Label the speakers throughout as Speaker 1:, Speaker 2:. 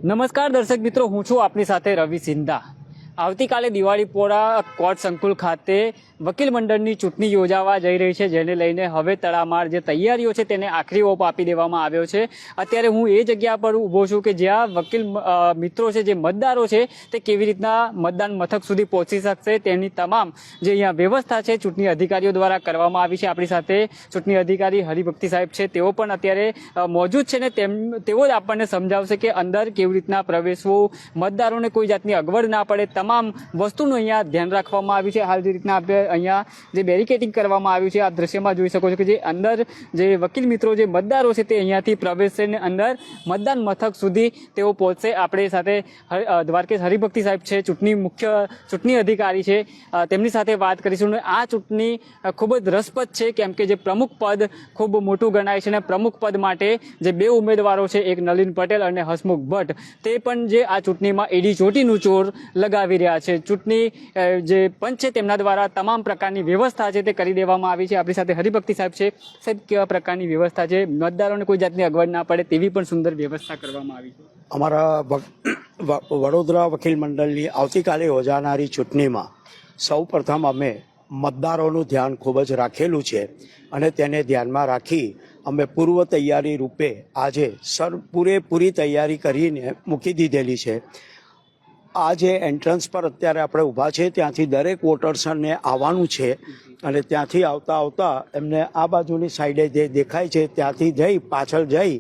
Speaker 1: નમસ્કાર દર્શક મિત્રો, હું છું આપની સાથે રવિ સિંધા। આવતીકાલે દિવાળીપોરા કોર્ટ સંકુલ ખાતે વકીલ મંડળની ચૂંટણી યોજાવા જઈ રહી છે, જેને લઈને હવે તડામાર જે તૈયારીઓ છે તેને આખરી ઓપ આપી દેવામાં આવ્યો છે। અત્યારે હું એ જગ્યા પર ઊભો છું કે જ્યાં વકીલ મિત્રો છે, જે મતદારો છે, તે કેવી રીતના મતદાન મથક સુધી પહોંચી શકશે તેની તમામ જે અહીંયા વ્યવસ્થા છે ચૂંટણી અધિકારીઓ દ્વારા કરવામાં આવી છે। આપણી સાથે ચૂંટણી અધિકારી હરિભક્તિ સાહેબ છે, તેઓ પણ અત્યારે મોજૂદ છે ને તેઓ જ આપણને સમજાવશે કે અંદર કેવી રીતના પ્રવેશવું, મતદારોને કોઈ જાતની અગવડ ના પડે, તમામ વસ્તુનું અહીંયા ધ્યાન રાખવામાં આવ્યું છે। હાલ જે રીતના આપણે અહીંયા જે બેરિકેડિંગ કરવામાં આવ્યું છે, આ દ્રશ્યમાં જોઈ શકો છો કે જે અંદર જે વકીલ મિત્રો, જે મતદારો છે, તે અહીંયાથી પ્રવેશશે ને અંદર મતદાન મથક સુધી તેઓ પહોંચશે। આપણે સાથે દ્વારકેશ હરિભક્તિ સાહેબ છે, મુખ્ય ચૂંટણી અધિકારી છે, તેમની સાથે વાત કરીશું। આ ચૂંટણી ખૂબ જ રસપ્રદ છે, કેમ કે જે પ્રમુખ પદ ખૂબ મોટું ગણાય છે અને પ્રમુખ પદ માટે જે બે ઉમેદવારો છે, એક નલિન પટેલ અને હસમુખ ભટ્ટ, તે પણ જે આ ચૂંટણીમાં એડી ચોટીનું ચોર લગાવી રહ્યા છે। ચૂંટણી જે પંચ છે તેમના દ્વારા તમામ પ્રકારની વ્યવસ્થા છે તે કરી દેવામાં આવી છે। આપણી સાથે હરિભક્તિ સાહેબ છે। સાહેબ, કેવા પ્રકારની વ્યવસ્થા છે? મતદારોને કોઈ જાતની અગવડ ના પડે તેવી પણ સુંદર વ્યવસ્થા કરવામાં આવી છે।
Speaker 2: અમારા વડોદરા વકીલ મંડળની આવતીકાલે યોજાનારી ચૂંટણીમાં સૌ પ્રથમ અમે મતદારોનું ધ્યાન ખૂબ જ રાખેલું છે અને તેને ધ્યાનમાં રાખી અમે પૂર્વ તૈયારી રૂપે આજે પૂરેપૂરી તૈયારી કરીને મૂકી દીધેલી છે। આ જે એન્ટ્રન્સ પર અત્યારે આપણે ઊભા છે, ત્યાંથી દરેક વોટર્સને આવવાનું છે અને ત્યાંથી આવતા એમને આ બાજુની સાઈડે જે દેખાય છે ત્યાંથી જઈ પાછળ જઈ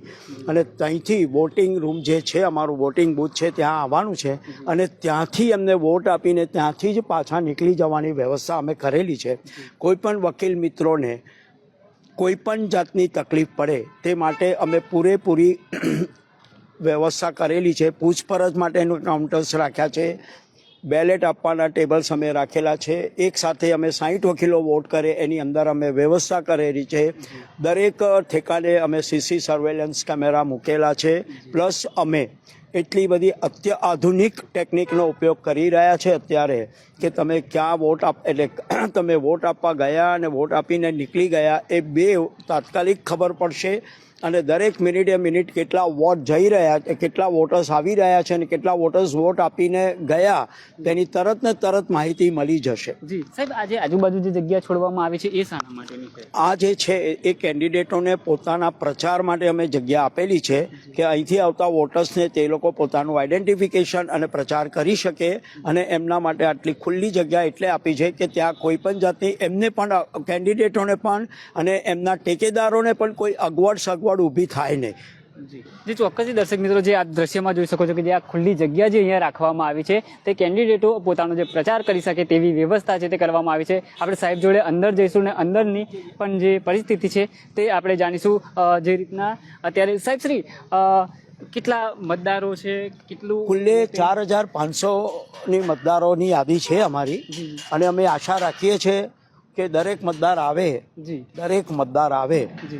Speaker 2: અને ત્યાંથી વોટિંગ રૂમ જે છે, અમારું વોટિંગ બૂથ છે, ત્યાં આવવાનું છે અને ત્યાંથી એમને વોટ આપીને ત્યાંથી જ પાછા નીકળી જવાની વ્યવસ્થા અમે કરેલી છે। કોઈ પણ વકીલ મિત્રોને કોઈ પણ જાતની તકલીફ પડે તે માટે અમે પૂરેપૂરી વ્યવસ્થા કરેલી છે। પૂછપરછ માટેનું કાઉન્ટર્સ રાખ્યા છે, બેલેટ આપવાના ટેબલ્સ અમે રાખેલા છે, એક સાથે અમે 60 વકીલો વોટ કરે એની અંદર અમે વ્યવસ્થા કરેલી છે। દરેક ઠેકાને અમે સીસી સર્વેલન્સ કેમેરા મૂકેલા છે, પ્લસ અમે એટલી બધી આધુનિક ટેકનિકનો ઉપયોગ કરી રહ્યા છે અત્યારે કે તમે ક્યાં વોટ એટલે તમે વોટ આપવા ગયા અને વોટ આપીને નીકળી ગયા એ બે તાત્કાલિક ખબર પડશે અને દરેક મિનિટે મિનિટ કેટલા વોટ જઈ રહ્યા છે, કેટલા વોટર્સ આવી રહ્યા છે અને કેટલા વોટર્સ વોટ આપીને ગયા તેની તરત ને તરત માહિતી મળી જશે।
Speaker 1: જી સાહેબ, આજે આજુબાજુ જે જગ્યા છોડવામાં આવી છે એ શાના માટેની છે?
Speaker 2: આ જે છે એ કેન્ડિડેટોને પોતાના પ્રચાર માટે અમે જગ્યા આપેલી છે કે અહીંથી આવતા વોટર્સને તે લોકો પોતાનું આઈડેન્ટિફિકેશન અને પ્રચાર કરી શકે અને એમના માટે આટલી ખુલ્લી જગ્યા એટલે આપી છે કે ત્યાં કોઈ પણ જાતની એમને પણ, કેન્ડિડેટોને પણ અને એમના ટેકેદારોને પણ કોઈ અગવડ ઊભી થાય નહીં।
Speaker 1: જે ચોક્કસથી દર્શક મિત્રો, જે આ દ્રશ્યમાં જોઈ શકો છો કે જે આ ખુલ્લી જગ્યા જે અહીંયા રાખવામાં આવી છે તે કેન્ડિડેટો પોતાનો જે પ્રચાર કરી શકે તેવી વ્યવસ્થા છે તે કરવામાં આવી છે। આપણે સાહેબ જોડે અંદર જઈશું ને અંદરની પણ જે પરિસ્થિતિ છે તે આપણે જાણીશું। જે રીતના અત્યારે સાહેબ શ્રી કેટલા મતદારો છે, કેટલું?
Speaker 2: કુલ્લે 4500ની મતદારોની યાદી છે અમારી અને અમે આશા રાખીએ છીએ કે દરેક મતદાર આવે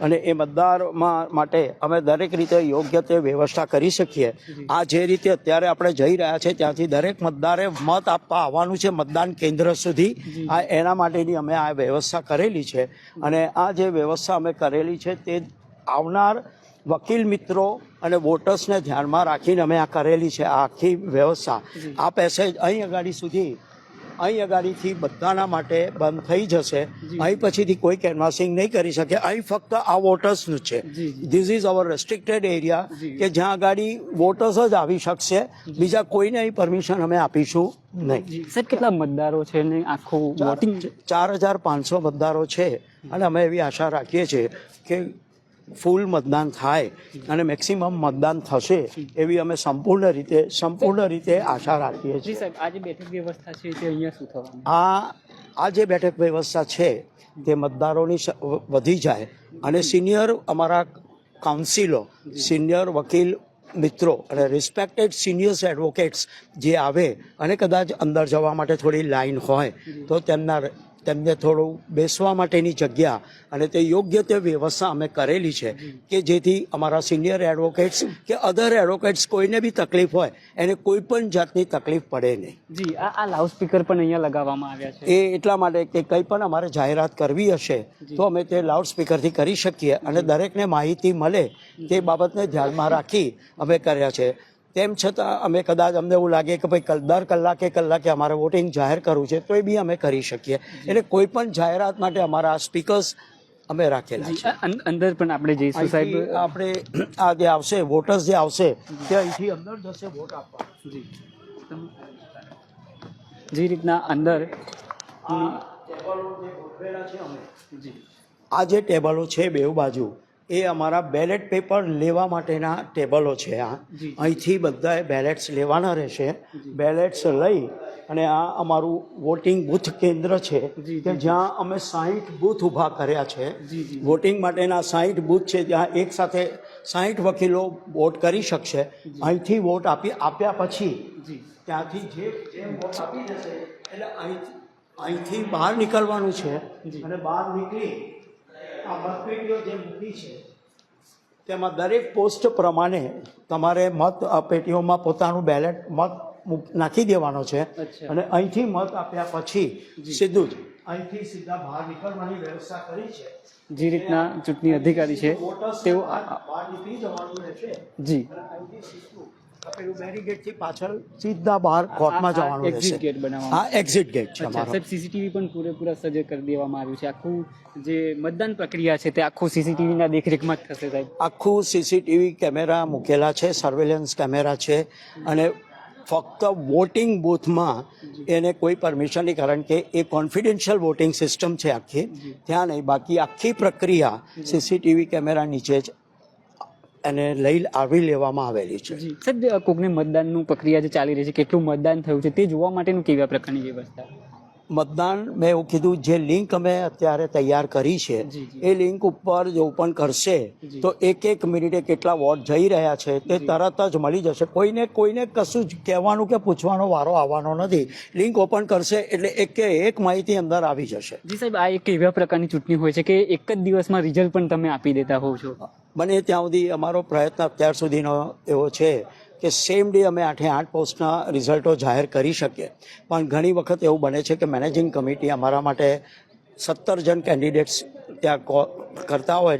Speaker 2: અને એ મતદાર માટે અમે દરેક રીતે યોગ્ય તે વ્યવસ્થા કરી શકીએ। આ જે રીતે અત્યારે આપણે જઈ રહ્યા છે ત્યાંથી દરેક મતદારે મત આપવા આવવાનું છે મતદાન કેન્દ્ર સુધી, આ એના માટેની અમે આ વ્યવસ્થા કરેલી છે અને આ જે વ્યવસ્થા અમે કરેલી છે તે આવનાર વકીલ મિત્રો અને વોટર્સને ધ્યાનમાં રાખીને અમે આ કરેલી છે। આ આખી વ્યવસ્થા આ પેસેજ અહીં અગાડીથી બધાના માટે બંધ થઈ જશે। અહીં પછીથી કોઈ કેનવાસિંગ નહીં કરી શકે। અહીં ફક્ત આ વોટર્સનું છે। This is our restricted area કે જ્યાં અગાડી વોટર્સ જ આવી શકશે, બીજા કોઈને અહીં પરમિશન અમે આપીશું નહીં।
Speaker 1: સાહેબ, કેટલા મતદારો છે ને આખું વોટિંગ?
Speaker 2: 4500 મતદારો છે અને અમે એવી આશા રાખીએ છીએ કે ફૂલ મતદાન થાય અને મેક્સિમમ મતદાન થશે એવી અમે સંપૂર્ણ રીતે આશા રાખીએ છીએ।
Speaker 1: સાહેબ, આ જે બેઠક વ્યવસ્થા છે તે અહીંયા શું થવાનું?
Speaker 2: આ જે બેઠક વ્યવસ્થા છે તે મતદારોની વધી જાય અને સિનિયર અમારા કાઉન્સિલો, સિનિયર વકીલ મિત્રો અને રિસ્પેક્ટેડ સિનિયર્સ એડવોકેટ્સ જે આવે અને કદાચ અંદર જવા માટે થોડી લાઈન હોય તો તેમને થોડું બેસવા માટેની જગ્યા અને તે યોગ્ય તે વ્યવસ્થા અમે કરેલી છે કે જેથી અમારા સિનિયર એડવોકેટ્સ કે અધર એડવોકેટ્સ કોઈને બી તકલીફ હોય એને કોઈ પણ જાતની તકલીફ પડે નહીં।
Speaker 1: જી, આ લાઉડ સ્પીકર પણ અહીંયા લગાવવામાં આવ્યા છે
Speaker 2: એ એટલા માટે કે કંઈ પણ અમારે જાહેરાત કરવી હશે તો અમે તે લાઉડ સ્પીકરથી કરી શકીએ અને દરેકને માહિતી મળે તે બાબતને ધ્યાનમાં રાખી અમે કર્યા છે। તેમ છતાં અમે કદાચ અમને એવું લાગે કે ભાઈ દર કલાકે અમારે વોટિંગ જાહેર કરવું છે તો એ બી અમે કરી શકીએ. એટલે કોઈ પણ જાહેરાત માટે અમારા સ્પીકર્સ અમે રાખેલા છે.
Speaker 1: અંદર પણ આપણે જઈશું સાહેબ.
Speaker 2: અહીંથી આપણે આ જે આવશે વોટર્સ જે આવશે તે અહીંથી અંદર જશે વોટ આપવા.
Speaker 1: જે રીતના અંદર
Speaker 2: આ જે ટેબલો છે બેઉ બાજુ એ અમારા બેલેટ પેપર લેવા માટેના ટેબલો છે. અહીંથી બધાએ બેલેટ્સ લેવાના રહેશે. બેલેટ્સ લઈ અને આ અમારું વોટિંગ બૂથ કેન્દ્ર છે કે જ્યાં અમે 60 બૂથ ઊભા કર્યા છે. વોટિંગ માટેના 60 બૂથ છે જ્યાં એક સાથે 60 વકીલો વોટ કરી શકશે. અહીંથી વોટ આપ્યા પછી ત્યાંથી જે વોટ આપી જશે એટલે અહીંથી બહાર નીકળવાનું છે અને બહાર નીકળી આ મતપેટીઓ જે મૂકી છે તેમાં દરેક પોસ્ટ પ્રમાણે તમારે મત પેટીઓમાં પોતાનું બેલેટ મત નાખી દેવાનો છે અને અહીંથી મત આપ્યા પછી સીધું જ અહીંથી સીધા બહાર નીકળવાની વ્યવસ્થા કરી છે.
Speaker 1: જે રીતના ચૂંટણી અધિકારી છે તેઓ
Speaker 2: બહાર નીકળી જવાનું રહેશે.
Speaker 1: જી
Speaker 2: પેલું બેરીગેટથી પાછળ સીધા બહાર કોર્ટમાં જવાનું રહેશે.
Speaker 1: એક્ઝિટ ગેટ બનાવવામાં.
Speaker 2: હા, એક્ઝિટ ગેટ છે અમારો.
Speaker 1: સાહેબ સીસીટીવી પણ પૂરેપૂરા સજ્જ કરી દેવામાં આવ્યું છે. આખું જે મતદાન પ્રક્રિયા છે તે આખું સીસીટીવીના દેખરેખમાં જ થશે સાહેબ.
Speaker 2: આખું સીસીટીવી કેમેરા મૂકેલા છે, સર્વેલન્સ કેમેરા છે અને ફક્ત વોટિંગ બૂથમાં એને કોઈ પરમિશન નહીં, કારણ કે એ કોન્ફિડેન્શિયલ વોટિંગ સિસ્ટમ છે આખી, ત્યાં નહીં. બાકી આખી પ્રક્રિયા સીસીટીવી કેમેરા નીચે જ એને લઈ આવી લેવામાં આવેલી છે.
Speaker 1: સાહેબ કોકને મતદાનનું પ્રક્રિયા જે ચાલી રહી છે, કેટલું મતદાન થયું છે તે જોવા માટેનું કેવા પ્રકારની વ્યવસ્થા?
Speaker 2: મતદાન મેં એવું કીધું, જે લિંક અમે અત્યારે તૈયાર કરી છે એ લિંક ઉપર જો ઓપન કરશે તો એક મિનિટે કેટલા વોટ જઈ રહ્યા છે તે તરત જ મળી જશે. કોઈને કશું જ કહેવાનું કે પૂછવાનો વારો આવવાનો નથી. લિંક ઓપન કરશે એટલે એક માહિતી અંદર આવી જશે.
Speaker 1: જી સાહેબ, આ એક એવા પ્રકારની ચૂંટણી હોય છે કે એક જ દિવસમાં રિઝલ્ટ પણ તમે આપી દેતા હોવ છો.
Speaker 2: બને ત્યાં સુધી અમારો પ્રયત્ન અત્યાર સુધીનો એવો છે કે સેમ ડે અમે 8 પોસ્ટના રિઝલ્ટો જાહેર કરી શકીએ. પણ ઘણી વખત એવું બને છે કે મેનેજિંગ કમિટી અમારા માટે 17 જણ કેન્ડિડેટ્સ ત્યાં કરતા હોય,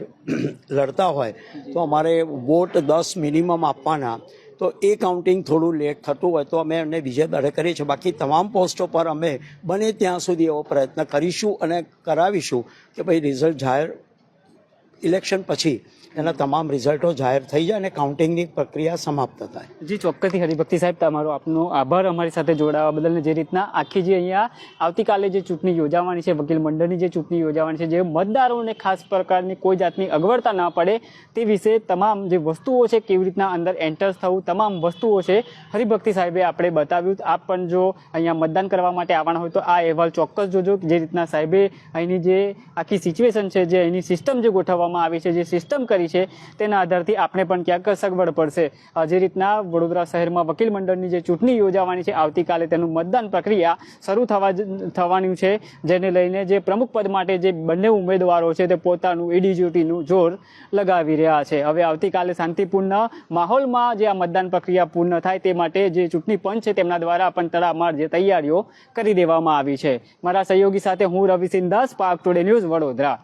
Speaker 2: લડતા હોય તો અમારે વોટ 10 મિનિમમ આપવાના, તો એ કાઉન્ટિંગ થોડું લેટ થતું હોય તો અમે એમને બીજે દરે કરીએ છીએ. બાકી તમામ પોસ્ટો પર અમે બને ત્યાં સુધી એવો પ્રયત્ન કરીશું અને કરાવીશું કે ભાઈ રિઝલ્ટ જાહેર ઇલેક્શન પછી એના તમામ રિઝલ્ટો જાહેર થઈ જાય અને કાઉન્ટિંગની પ્રક્રિયા સમાપ્ત થાય.
Speaker 1: જી ચોક્કસથી હરિભક્તિ સાહેબ, તમારો આપનો આભાર અમારી સાથે જોડાવા બદલ. જે રીતના આખી જે અહીંયા આવતીકાલે જે ચૂંટણી યોજાવાની છે, વકીલ મંડળની જે ચૂંટણી યોજાવાની છે, જે મતદારોને ખાસ પ્રકારની કોઈ જાતની અગવડતા ના પડે તે વિશે તમામ જે વસ્તુઓ છે, કેવી રીતના અંદર એન્ટર થવું, તમામ વસ્તુઓ છે હરિભક્તિ સાહેબે આપણે બતાવ્યું. આપ પણ જો અહીંયા મતદાન કરવા માટે આવવાના હોય તો આ અહેવાલ ચોક્કસ જોજો. જે રીતના સાહેબે અહીંની જે આખી સિચ્યુએશન છે, જે અહીંની સિસ્ટમ જે ગોઠવવામાં આવી છે, જે સિસ્ટમ કરી છે તેના આધારથી આપણે પણ ક્યાંક સગવડ પડશે. જે રીતના વડોદરા શહેરમાં વકીલ મંડળની જે ચૂંટણી યોજાવાની છે આવતીકાલે, તેનું મતદાન પ્રક્રિયા શરૂ થવાની છે, જેને લઈને જે પ્રમુખ પદ માટે જે બંને ઉમેદવારો છે તે પોતાનું એડીજોટીનું જોર લગાવી રહ્યા છે. હવે આવતીકાલે શાંતિપૂર્ણ માહોલમાં જે આ મતદાન પ્રક્રિયા પૂર્ણ થાય તે માટે જે ચૂંટણી પંચ છે તેમના દ્વારા પણ તડામાર જે તૈયારીઓ કરી દેવામાં આવી છે. મારા સહયોગી સાથે હું Ravi Sindha, Spark Today News, Vadodara.